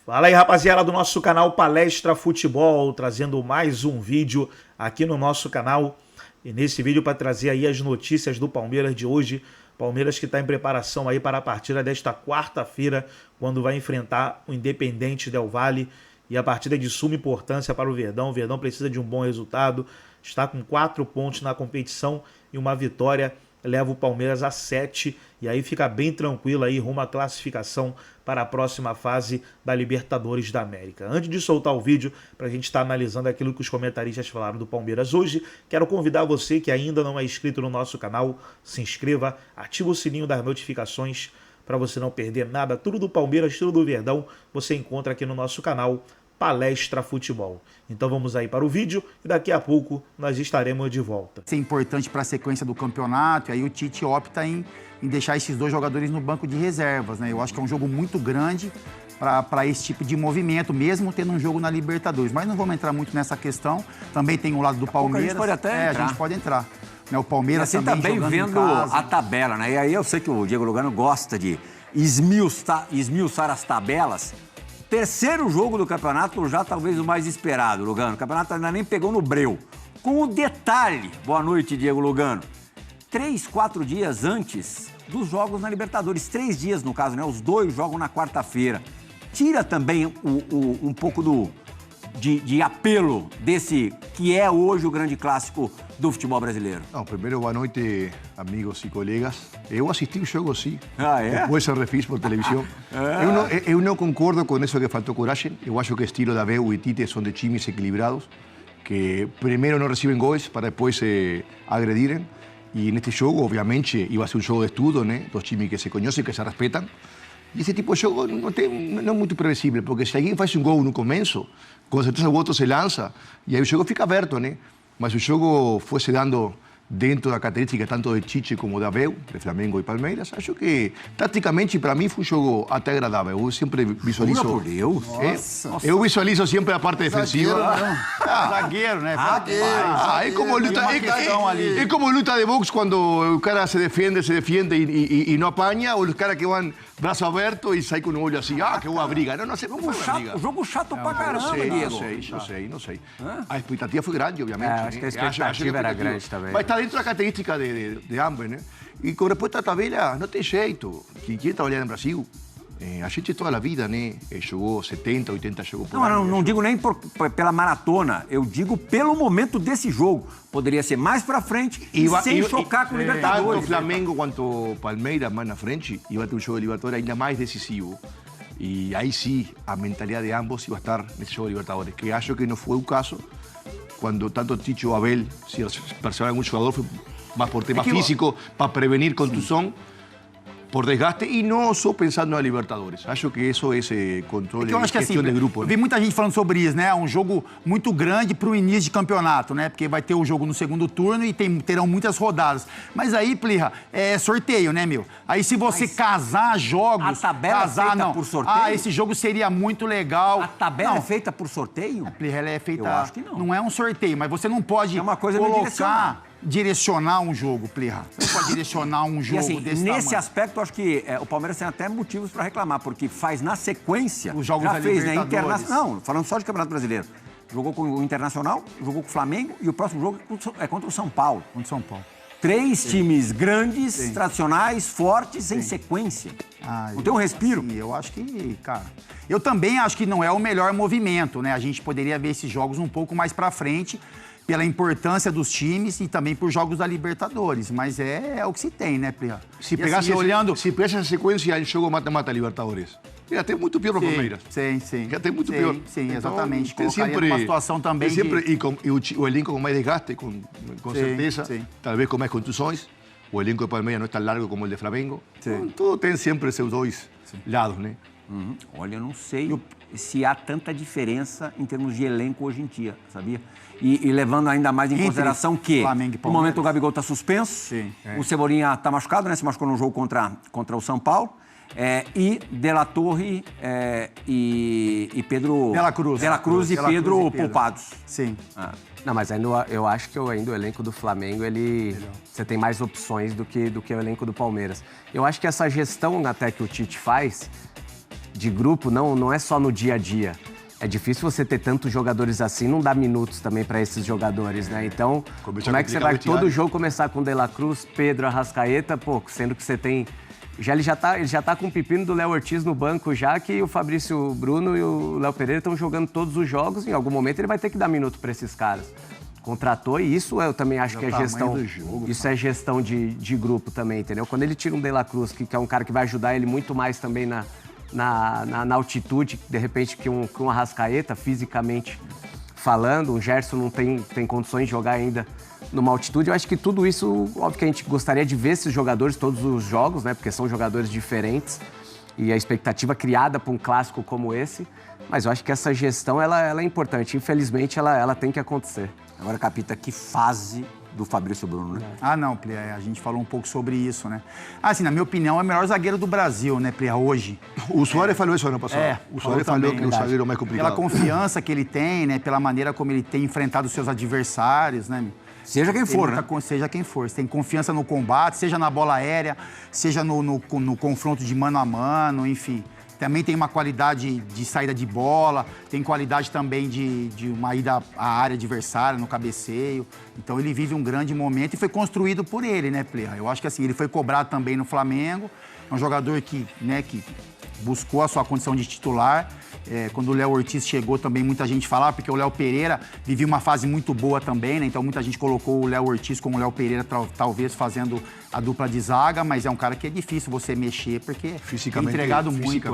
Fala aí, rapaziada do nosso canal Palestra Futebol, trazendo mais um vídeo aqui no nosso canal. E nesse vídeo para trazer aí as notícias do Palmeiras de hoje. Palmeiras que está em preparação aí para a partida desta quarta-feira, quando vai enfrentar o Independente Del Valle. E a partida é de suma importância para o Verdão. O Verdão precisa de um bom resultado. Está com 4 pontos na competição e uma vitória leva o Palmeiras a 7. E aí fica bem tranquilo aí rumo à classificação para a próxima fase da Libertadores da América. Antes de soltar o vídeo, para a gente estar analisando aquilo que os comentaristas falaram do Palmeiras hoje, quero convidar você que ainda não é inscrito no nosso canal, se inscreva, ativa o sininho das notificações para você não perder nada. Tudo do Palmeiras, tudo do Verdão, você encontra aqui no nosso canal Palestra Futebol. Então vamos aí para o vídeo e daqui a pouco nós estaremos de volta. Isso é importante para a sequência do campeonato, e aí o Tite opta em deixar esses dois jogadores no banco de reservas, né? Eu acho que é um jogo muito grande para esse tipo de movimento, mesmo tendo um jogo na Libertadores. Mas não vamos entrar muito nessa questão. Também tem o lado do Palmeiras. A gente pode até entrar. A gente pode entrar. Né? O Palmeiras e assim, também jogando vendo a tabela, né? E aí eu sei que o Diego Lugano gosta de esmiuçar as tabelas. Terceiro jogo do campeonato, já talvez o mais esperado, Lugano. O campeonato ainda nem pegou no breu. Com o detalhe, boa noite, Diego Lugano, 3, 4 dias antes dos jogos na Libertadores. 3 dias, no caso, né? Os dois jogam na quarta-feira. Tira também um pouco de apelo desse que é hoje o grande clássico do futebol brasileiro. Não, primeiro, boa noite, amigos e colegas. Eu assisti o jogo, sim. Ah, é? Depois eu refiz por televisão. Eu não concordo com isso que faltou coragem. Eu acho que o estilo da Abel e Tite são de times equilibrados, que primeiro não recebem gols para depois agredirem. E neste jogo, obviamente, iba a ser um jogo de estudo, né? Dos times que se conhecem, que se respeitam. E esse tipo de jogo não é muito previsível, porque se alguém faz um gol no começo, com certeza o outro se lança, e aí o jogo fica aberto, né? Mas o jogo foi se dando dentro da característica tanto de Tite como de Abel, de Flamengo e Palmeiras. Acho que, taticamente, para mim, foi um jogo até agradável. Eu sempre visualizo... Por Deus! Nossa. Eu visualizo sempre a parte defensiva. Zagueiro, né? É como luta de boxe, quando o cara se defende e não apanha, ou os caras que vão braço aberto e saem com o olho assim, que boa briga. Não sei, não foi briga. Jogo chato pra caramba, Diego. Não sei. A expectativa foi grande, obviamente. Acho que a expectativa era grande também. Mas está dentro da característica de ambos, né? E com respeito à tabela, não tem jeito. Quem trabalhar no Brasil, a gente toda a vida, né? Jogou 70, 80 jogos por ano. Não digo nem pela maratona, eu digo pelo momento desse jogo. Poderia ser mais pra frente e sem chocar com o Libertadores. Tanto o Flamengo quanto o Palmeiras mais na frente, ia ter um jogo de Libertadores ainda mais decisivo. E aí sim, a mentalidade de ambos ia estar nesse jogo de Libertadores, que acho que não foi o caso quando tanto Tite ou Abel se percebem um jogador foi mais por tema físico, para prevenir contusão, por desgaste, e não só pensando na Libertadores. Acho que isso é controle e gestão de grupo. Eu vi muita gente falando sobre isso, né? É um jogo muito grande para o início de campeonato, né? Porque vai ter o jogo no segundo turno e terão muitas rodadas. Mas aí, Plirra, é sorteio, né, meu? Aí se você casar jogos... A tabela é feita por sorteio? Esse jogo seria muito legal. A tabela é feita por sorteio? Plirra, ela é feita... Eu acho que não. Não é um sorteio, mas você não pode uma coisa direcionar um jogo, Plirra. Você não pode direcionar um jogo assim, desse nesse tamanho. aspecto, eu acho que o Palmeiras tem até motivos para reclamar, porque faz na sequência... Os jogos já da fez, né? Libertadores. Não, falando só de Campeonato Brasileiro. Jogou com o Internacional, jogou com o Flamengo e o próximo jogo é contra o São Paulo. Contra o São Paulo. 3 times grandes, tradicionais, fortes, em sequência. Não tem um respiro? Assim, eu acho que, cara... Eu também acho que não é o melhor movimento, né? A gente poderia ver esses jogos um pouco mais pra frente, pela importância dos times e também por jogos da Libertadores. Mas é o que se tem, né, Plirra? Se pegasse essa sequência, o jogo mata Libertadores. Já tem muito pior para o Palmeiras. Sim. Já tem muito pior. Sim, exatamente. Tem sempre uma situação também o elenco com mais desgaste, com certeza. Sim. Talvez com mais contusões. O elenco de Palmeiras não é tão largo como o de Flamengo. Sim. Tudo tem sempre seus dois lados, né? Olha, eu não sei se há tanta diferença em termos de elenco hoje em dia, sabia? E levando ainda mais em consideração que, no momento, o Gabigol está suspenso, o Cebolinha está machucado, né? Se machucou no jogo contra o São Paulo. E De La Torre e Pedro... De La Cruz e Pedro poupados. Sim. Não, mas ainda, eu acho que ainda o elenco do Flamengo, você tem mais opções do que o elenco do Palmeiras. Eu acho que essa gestão até que o Tite faz, de grupo não é só no dia a dia. É difícil você ter tantos jogadores assim, não dá minutos também para esses jogadores, né? Então, como é que você vai todo jogo começar com De La Cruz, Pedro, Arrascaeta, pô, sendo que você tem... Ele já tá com o pepino do Léo Ortiz no banco já, que o Fabrício Bruno e o Léo Pereira estão jogando todos os jogos, em algum momento ele vai ter que dar minuto para esses caras. Contratou e isso eu também acho que é gestão. Isso é gestão de grupo também, entendeu? Quando ele tira um De La Cruz, que é um cara que vai ajudar ele muito mais também na altitude, de repente, que um Arrascaeta, fisicamente falando, o Gerson não tem condições de jogar ainda numa altitude. Eu acho que tudo isso, óbvio que a gente gostaria de ver esses jogadores todos os jogos, né? Porque são jogadores diferentes e a expectativa criada para um clássico como esse. Mas eu acho que essa gestão, ela é importante. Infelizmente, ela tem que acontecer. Agora, Capita, que fase do Fabrício Bruno, né? Ah, não, Plia, a gente falou um pouco sobre isso, né? Assim, na minha opinião, é o melhor zagueiro do Brasil, né, Plia, hoje. O Suárez falou isso ano passado. O Suárez falou que é o zagueiro mais complicado. Pela confiança que ele tem, né? Pela maneira como ele tem enfrentado os seus adversários, né? Seja quem for, né? Seja quem for. Você tem confiança no combate, seja na bola aérea, seja no confronto de mano a mano, enfim. Também tem uma qualidade de saída de bola, tem qualidade também de uma ida à área adversária, no cabeceio. Então ele vive um grande momento e foi construído por ele, né, Plea? Eu acho que assim, ele foi cobrado também no Flamengo. É um jogador que buscou a sua condição de titular. Quando o Léo Ortiz chegou também, muita gente falava, porque o Léo Pereira vivia uma fase muito boa também, né? Então muita gente colocou o Léo Ortiz com o Léo Pereira, talvez fazendo a dupla de zaga, mas é um cara que é difícil você mexer, porque tem entregado muito,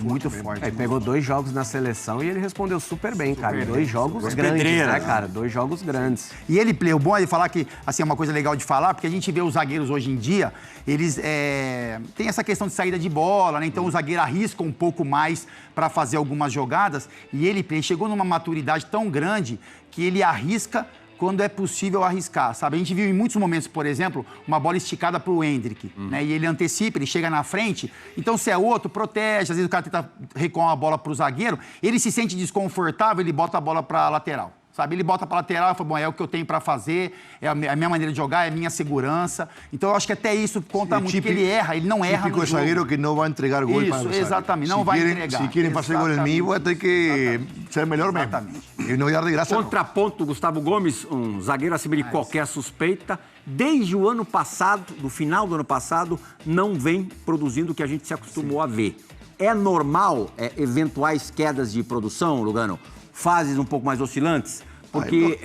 muito forte. Ele pegou 2 jogos na seleção e ele respondeu super bem, cara. 2 jogos grandes, né, cara? 2 jogos grandes. E ele, o bom é ele falar que, assim, é uma coisa legal de falar, porque a gente vê os zagueiros hoje em dia, eles têm essa questão de saída de bola, né? Então o zagueiro arrisca um pouco mais para fazer algumas jogadas, e ele chegou numa maturidade tão grande que ele arrisca quando é possível arriscar, sabe? A gente viu em muitos momentos, por exemplo, uma bola esticada para o Endrick, né? E ele antecipa, ele chega na frente, então se é outro, protege, às vezes o cara tenta recuar uma bola para o zagueiro, ele se sente desconfortável, ele bota a bola para a lateral. Sabe, ele bota para lateral e fala, bom, é o que eu tenho para fazer, é a minha maneira de jogar, é a minha segurança. Então, eu acho que até isso conta muito, porque ele erra, ele não erra no jogo. Típico zagueiro que não vai entregar gol para o exatamente, não vai entregar. Se querem fazer gol em mim, vai ter que ser melhor mesmo. Exatamente. E não ir de graça. Contraponto, Gustavo Gomes, um zagueiro acima de qualquer suspeita. Desde o ano passado, do final do ano passado, não vem produzindo o que a gente se acostumou a ver. É normal eventuais quedas de produção, Lugano? Fases um pouco mais oscilantes? Porque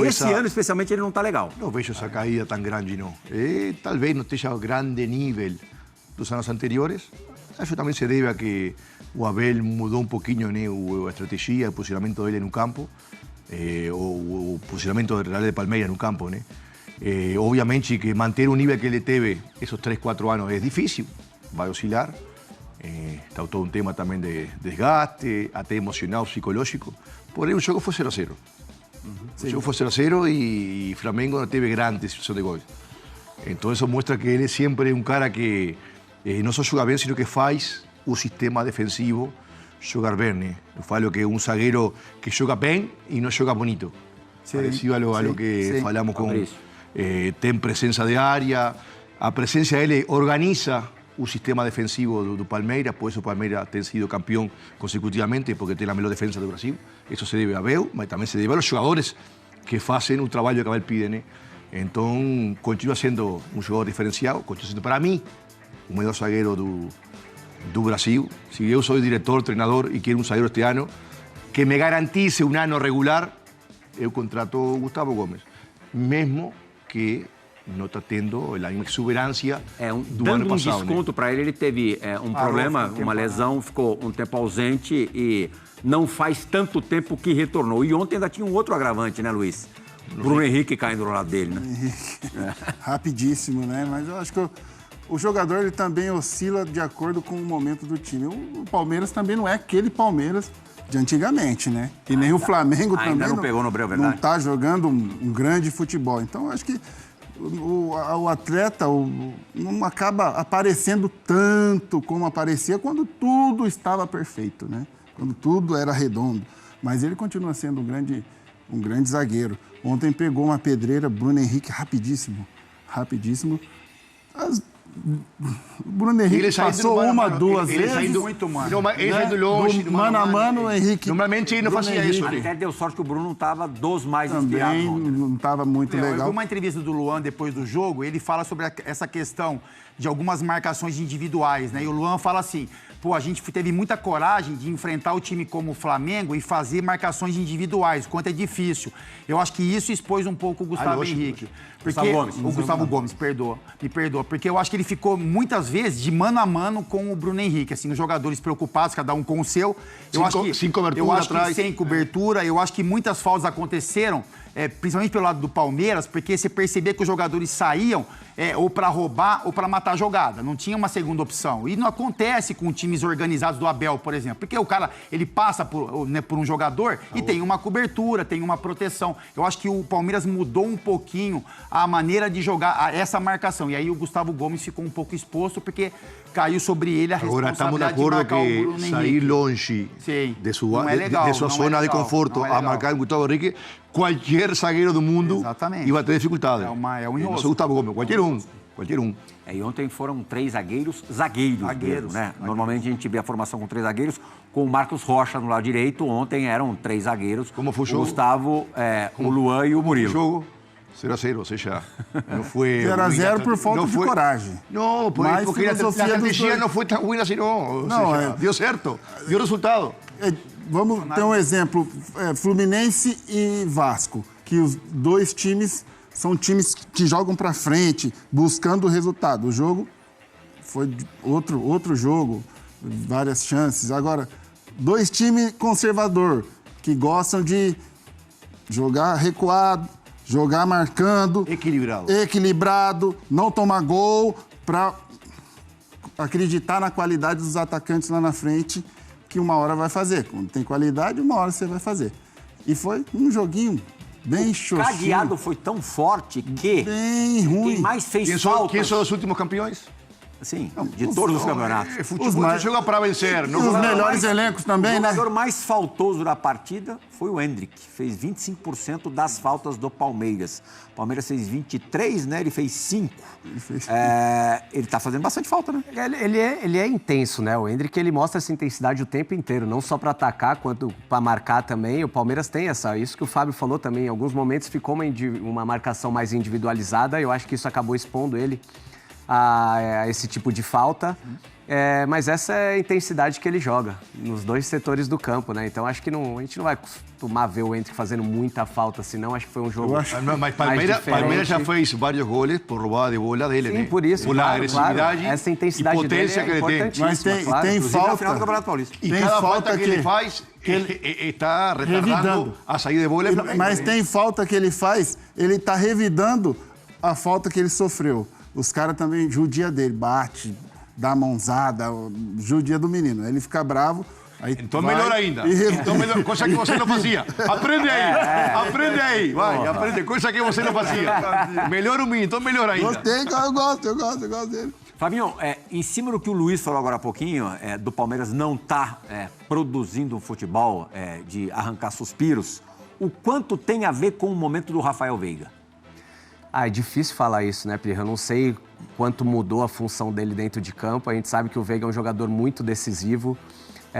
esse ano, especialmente, ele não está legal. Não vejo essa caída tão grande, não. Talvez não esteja a grande nível dos anos anteriores. Isso também se deve a que o Abel mudou um pouquinho, né, a estratégia, o posicionamento dele no campo, o posicionamento do Real de Palmeiras no campo, né? Obviamente que manter o nível que ele teve esses 3, 4 anos é difícil, vai oscilar. Está todo um tema também de desgaste, até emocional, psicológico. Porém, o jogo foi 0-0. O jogo foi 0-0 e Flamengo não teve grande situação de gols. Então, isso mostra que ele sempre é um cara que não só joga bem, sino que faz o sistema defensivo jogar bem, né? Eu falo que é um zagueiro que joga bem e não joga bonito. Parecido a lo que falamos com... tem presença de área, a presença dele organiza o sistema defensivo do Palmeiras, por isso o Palmeiras tem sido campeão consecutivamente, porque tem a melhor defesa do Brasil. Isso se deve a Abel, mas também se deve aos jogadores que fazem o trabalho que Abel pide, né? Então, continua sendo um jogador diferenciado, continua sendo, para mim, o melhor zagueiro do Brasil. Se eu sou diretor, treinador e quero um zagueiro este ano que me garantize um ano regular, eu contrato o Gustavo Gomes, mesmo que não está tendo a exuberância do ano passado. Dando um desconto para ele teve um problema, uma lesão, ficou um tempo ausente e não faz tanto tempo que retornou. E ontem ainda tinha um outro agravante, né, Luiz? Bruno Henrique caindo do lado dele, né? Rapidíssimo, né? Mas eu acho que o jogador ele também oscila de acordo com o momento do time. O Palmeiras também não é aquele Palmeiras de antigamente, né? E nem o Flamengo também não pegou no breu, verdade? Não está jogando um grande futebol. Então, eu acho que o atleta não acaba aparecendo tanto como aparecia quando tudo estava perfeito, né? Quando tudo era redondo. Mas ele continua sendo um grande zagueiro. Ontem pegou uma pedreira, Bruno Henrique, rapidíssimo. O Bruno Henrique passou uma, duas vezes. Muito mano. Ele saindo longe. Mano a mano, o Henrique. Normalmente ele não fazia isso. Até deu sorte que o Bruno não estava dos mais Também inspirados ontem. não estava muito Eu vi legal. uma entrevista do Luan depois do jogo, ele fala sobre essa questão de algumas marcações individuais, né? E o Luan fala assim, pô, a gente teve muita coragem de enfrentar o time como o Flamengo e fazer marcações individuais, quanto é difícil. Eu acho que isso expôs um pouco o Gustavo Henrique. Porque, Gustavo Gomes, me perdoa. Porque eu acho que ele ficou muitas vezes de mano a mano com o Bruno Henrique, assim, os jogadores preocupados, cada um com o seu. Sem cobertura eu acho atrás. que sem cobertura, eu acho que muitas faltas aconteceram, principalmente pelo lado do Palmeiras, porque você percebia que os jogadores saíam ou para roubar ou para matar a jogada. Não tinha uma segunda opção. E não acontece com times organizados do Abel, por exemplo. Porque o cara, ele passa por um jogador e tem uma cobertura, tem uma proteção. Eu acho que o Palmeiras mudou um pouquinho a maneira de jogar essa marcação. E aí o Gustavo Gomes ficou um pouco exposto porque caiu sobre ele a Agora estamos de responsabilidade de acordo marcar o que Bruno sair Henrique. longe Sim. de sua, Não é legal, de sua não é zona de legal, conforto não é a legal. marcar o Gustavo Henrique, qualquer zagueiro do mundo Exatamente. ia ter dificuldade. É um Não enrosco. só Gustavo Gomes, qualquer um. E ontem foram 3 zagueiros mesmo, né? Normalmente a gente vê a formação com 3 zagueiros, com o Marcos Rocha no lado direito. Ontem eram 3 zagueiros. Como foi o O jogo? Gustavo, o Luan e o O Murilo. jogo 0-0, ou seja, não foi... 0-0 por falta de coragem. Não, Mas porque a filosofia dos estratégia dois. não foi tão ruim assim, não. Não, Deu certo, deu resultado. Vamos ter um exemplo. Fluminense e Vasco, que os dois times são times que jogam para frente, buscando o resultado. O jogo foi outro jogo, várias chances. Agora, dois times conservador, que gostam de jogar recuado, jogar marcando. Equilibrado, não tomar gol, para acreditar na qualidade dos atacantes lá na frente, que uma hora vai fazer. Quando tem qualidade, uma hora você vai fazer. E foi um joguinho bem xoxinho. O cadeado foi tão forte que... Bem ruim. Quem mais fez Quem falta... são os últimos campeões? Sim, de todos os campeonatos. Futebol joga para vencer. E os melhores elencos também, O né? jogador mais faltoso da partida foi o Endrick. Fez 25% das faltas do Palmeiras. O Palmeiras fez 23, né? Ele fez 5. Ele tá fazendo bastante falta, né? Ele é intenso, né? O Endrick, ele mostra essa intensidade o tempo inteiro, não só para atacar, quanto para marcar também. O Palmeiras tem isso que o Fábio falou também. Em alguns momentos ficou uma marcação mais individualizada. Eu acho que isso acabou expondo ele a esse tipo de falta. Mas essa é a intensidade que ele joga nos dois setores do campo, né? Então acho que a gente não vai costumar ver o Endrick fazendo muita falta, senão acho que foi um jogo Mas mais Palmeiras já fez vários goles por roubada de bola dele, Sim, né? por isso, Por agressividade essa intensidade e potência dele é que ele tem. importantíssima, Mas claro. tem Inclusive, na falta. final do Campeonato Paulista. E Tem cada falta falta que ele faz, está retardando revidando. a saída de bola. Mas tem falta que ele faz, ele tá revidando a falta que ele sofreu. Os caras também judia dele, bate, dá mãozada, judia do menino. Ele fica bravo. Aí Então vai melhor ainda. e Então melhor, coisa que você não fazia. Aprende aí. Vai, aprende. Coisa que você não fazia. Melhor o menino, então melhor ainda. Gostei, eu gosto dele. Fabinho, em cima do que o Luiz falou agora há pouquinho, do Palmeiras não estar produzindo um futebol de arrancar suspiros, o quanto tem a ver com o momento do Rafael Veiga? É difícil falar isso, né, Pirra? Eu não sei quanto mudou a função dele dentro de campo. A gente sabe que o Veiga é um jogador muito decisivo,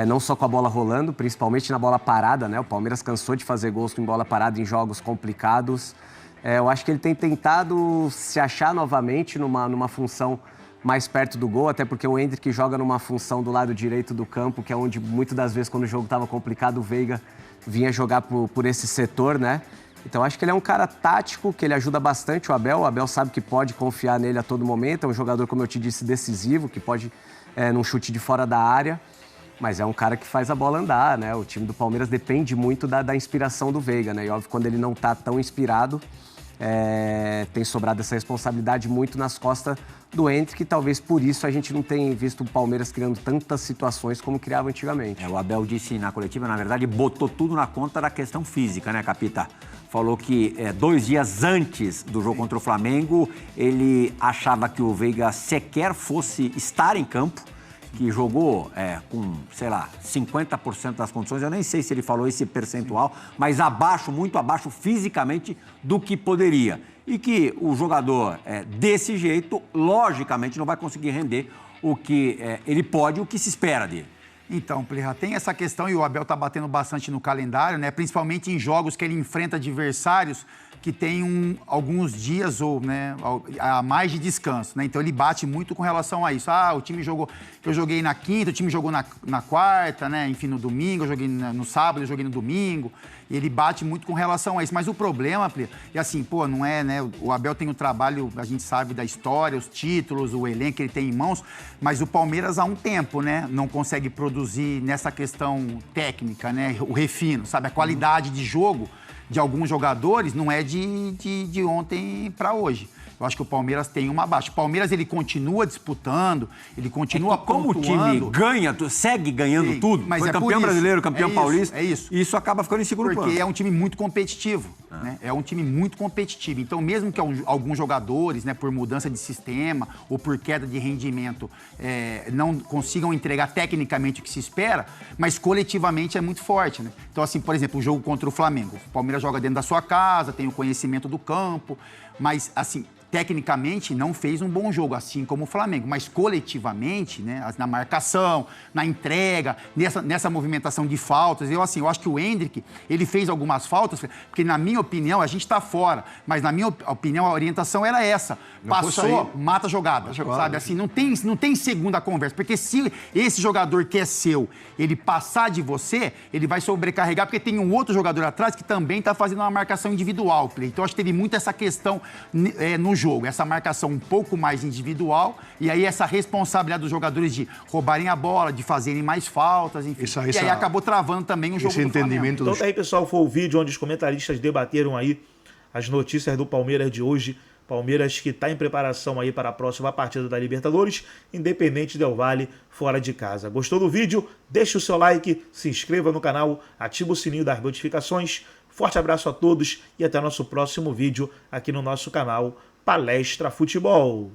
não só com a bola rolando, principalmente na bola parada, né? O Palmeiras cansou de fazer gols com bola parada em jogos complicados. Eu acho que ele tem tentado se achar novamente numa função mais perto do gol, até porque o Endrick joga numa função do lado direito do campo, que é onde muitas das vezes, quando o jogo estava complicado, o Veiga vinha jogar por esse setor, né? Então, acho que ele é um cara tático, que ele ajuda bastante o Abel. O Abel sabe que pode confiar nele a todo momento. É um jogador, como eu te disse, decisivo, que pode, num chute de fora da área. Mas é um cara que faz a bola andar, né? O time do Palmeiras depende muito da inspiração do Veiga, né? E óbvio, quando ele não tá tão inspirado, tem sobrado essa responsabilidade muito nas costas do Endrick, talvez por isso a gente não tenha visto o Palmeiras criando tantas situações como criava antigamente. O Abel disse na coletiva, na verdade, botou tudo na conta da questão física, né, Capita? Falou que 2 dias antes do jogo contra o Flamengo, ele achava que o Veiga sequer fosse estar em campo. que jogou com, sei lá, 50% das condições, eu nem sei se ele falou esse percentual, mas abaixo, muito abaixo fisicamente do que poderia. E que o jogador desse jeito, logicamente, não vai conseguir render o que ele pode, o que se espera dele. Então, Plirra, tem essa questão e o Abel está batendo bastante no calendário, né? Principalmente em jogos que ele enfrenta adversários que têm alguns dias ou a mais de descanso, né? Então ele bate muito com relação a isso. O time jogou, eu joguei na quinta, o time jogou na quarta, né? Enfim, no domingo, eu joguei no sábado, eu joguei no domingo. E ele bate muito com relação a isso. Mas o problema, Plirra, é assim, não é, né? O Abel tem o trabalho, a gente sabe da história, os títulos, o elenco que ele tem em mãos, mas o Palmeiras há um tempo, né? Não consegue produzir nessa questão técnica, né? O refino, sabe? A qualidade de jogo de alguns jogadores não é de ontem para hoje. Eu acho que o Palmeiras tem uma baixa. O Palmeiras, ele continua disputando, ele continua como pontuando. o time segue ganhando tudo, mas foi campeão brasileiro, campeão paulista, isso. E isso acaba ficando em segundo plano. Porque é um time muito competitivo, né? É um time muito competitivo. Então, mesmo que alguns jogadores, né, por mudança de sistema ou por queda de rendimento, não consigam entregar tecnicamente o que se espera, mas coletivamente é muito forte, né? Então, assim, por exemplo, o jogo contra o Flamengo. O Palmeiras joga dentro da sua casa, tem o conhecimento do campo, mas, assim, tecnicamente não fez um bom jogo, assim como o Flamengo, mas coletivamente, né, na marcação, na entrega, nessa movimentação de faltas, eu acho que o Endrick, ele fez algumas faltas, porque na minha opinião, a gente está fora, mas na minha opinião a orientação era essa, passou, mata a jogada, sabe, assim, não tem segunda conversa, porque se esse jogador que é seu, ele passar de você, ele vai sobrecarregar, porque tem um outro jogador atrás que também está fazendo uma marcação individual, então acho que teve muito essa questão no jogo, essa marcação um pouco mais individual e aí essa responsabilidade dos jogadores de roubarem a bola, de fazerem mais faltas, enfim. E aí acabou travando também o jogo do Flamengo. Então tá aí, pessoal, foi o vídeo onde os comentaristas debateram aí as notícias do Palmeiras de hoje. Palmeiras que está em preparação aí para a próxima partida da Libertadores, Independente Del Valle, fora de casa. Gostou do vídeo? Deixe o seu like, se inscreva no canal, ative o sininho das notificações. Forte abraço a todos e até nosso próximo vídeo aqui no nosso canal Palestra Futebol.